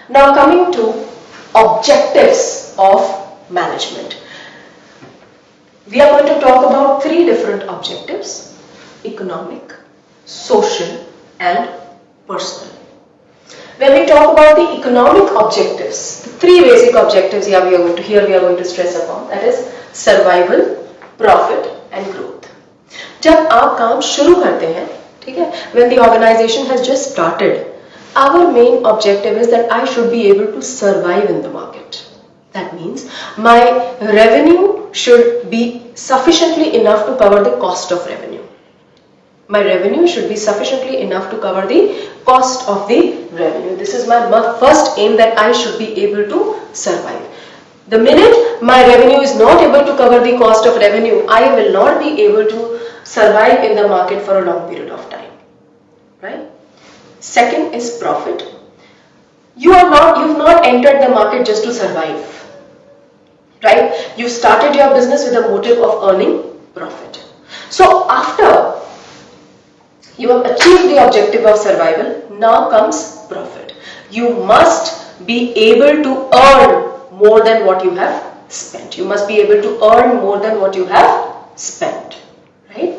Now coming to objectives of management. We are going to talk about three different objectives: economic, social and personal. When we talk about the economic objectives, the three basic objectives here we are going to stress upon, that is survival, profit and growth. जब आप काम शुरू करते हैं, ठीक है, when the organization has just started, our main objective is that I should be able to survive in the market. That means my revenue should be sufficiently enough to cover the cost of revenue. My revenue should be sufficiently enough to cover the cost of the revenue. This is my first aim, that I should be able to survive. The minute my revenue is not able to cover the cost of revenue, I will not be able to survive in the market for a long period of time. Right? Second is profit. You've not entered the market just to survive. Right? You started your business with a motive of earning profit. So after you have achieved the objective of survival, now comes profit. You must be able to earn more than what you have spent. You must be able to earn more than what you have spent. Right?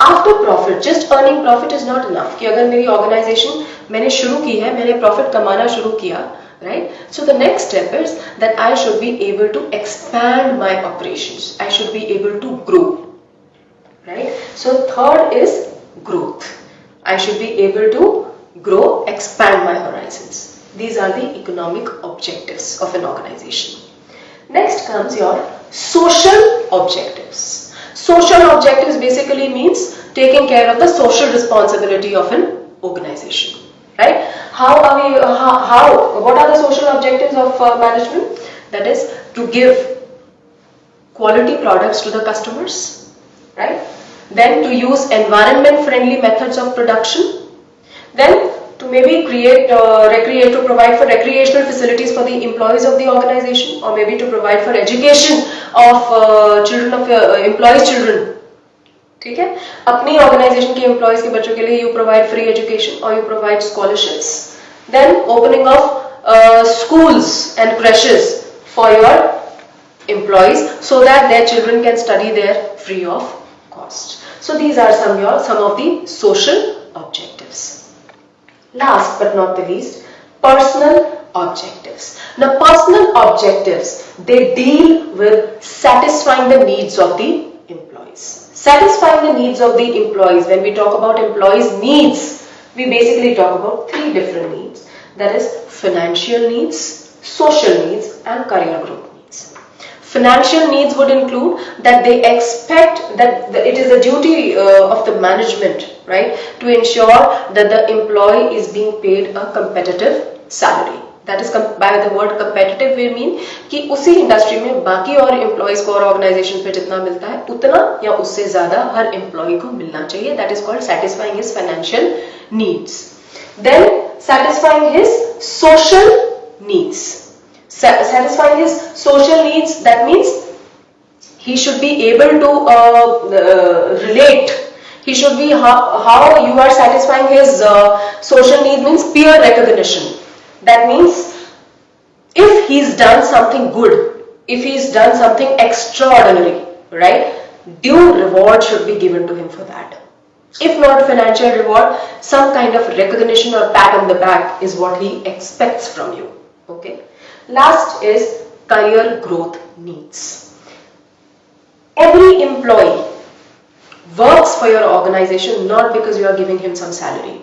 After profit, just earning profit is not enough. कि अगर मेरी organization मैंने शुरू की है, मैंने profit कमाना शुरू किया, right? So the next step is that I should be able to expand my operations. I should be able to grow. Right? So third is growth. I should be able to grow, expand my horizons. These are the economic objectives of an organization. Next comes your social objectives. Social objectives basically means taking care of the social responsibility of an organization. Right? What are the social objectives of management? That is to give quality products to the customers. Right? Then to use environment friendly methods of production, then to maybe to provide for recreational facilities for the employees of the organization, or maybe to provide for education of employees' children. ठीक है? अपनी organization के employees के बच्चों के लिए you provide free education or you provide scholarships. Then opening of schools and creches for your employees so that their children can study there free of cost. So these are some of the social objectives. Last but not the least, personal objectives. Now personal objectives, they deal with satisfying the needs of the employees. Satisfying the needs of the employees. When we talk about employees' needs, we basically talk about three different needs. That is financial needs, social needs and career growth. Financial needs would include that they expect that it is the duty of the management, right, to ensure that the employee is being paid a competitive salary. That is, by the word competitive we mean कि उसी industry में बाकी और employees को और organization पे जितना मिलता है उतना या उससे ज़्यादा हर employee को मिलना चाहिए. That is called satisfying his financial needs. Then satisfying his social needs. Satisfying his social needs, that means he should be able to relate. He should be how you are satisfying his social need means peer recognition. That means if he's done something good, if he's done something extraordinary, right, due reward should be given to him for that. If not financial reward, some kind of recognition or pat on the back is what he expects from you. Okay. Last is career growth needs. Every employee works for your organization not because you are giving him some salary,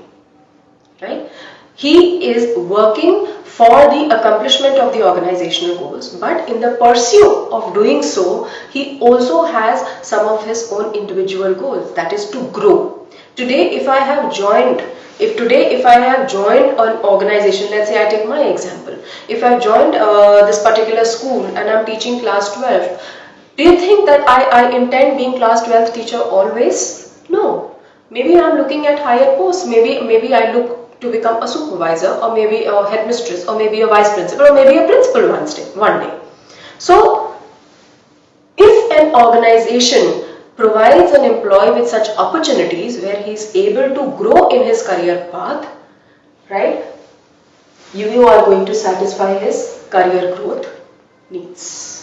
right? He is working for the accomplishment of the organizational goals, but in the pursuit of doing so, he also has some of his own individual goals, that is to grow. Today, if I have joined an organization, let's say I take my example, if I've joined this particular school and I'm teaching class 12, do you think that I intend being class 12th teacher always? No. Maybe I'm looking at higher posts, maybe I look to become a supervisor, or maybe a headmistress, or maybe a vice principal, or maybe a principal one day. So, if an organization provides an employee with such opportunities where he is able to grow in his career path, right, you are going to satisfy his career growth needs.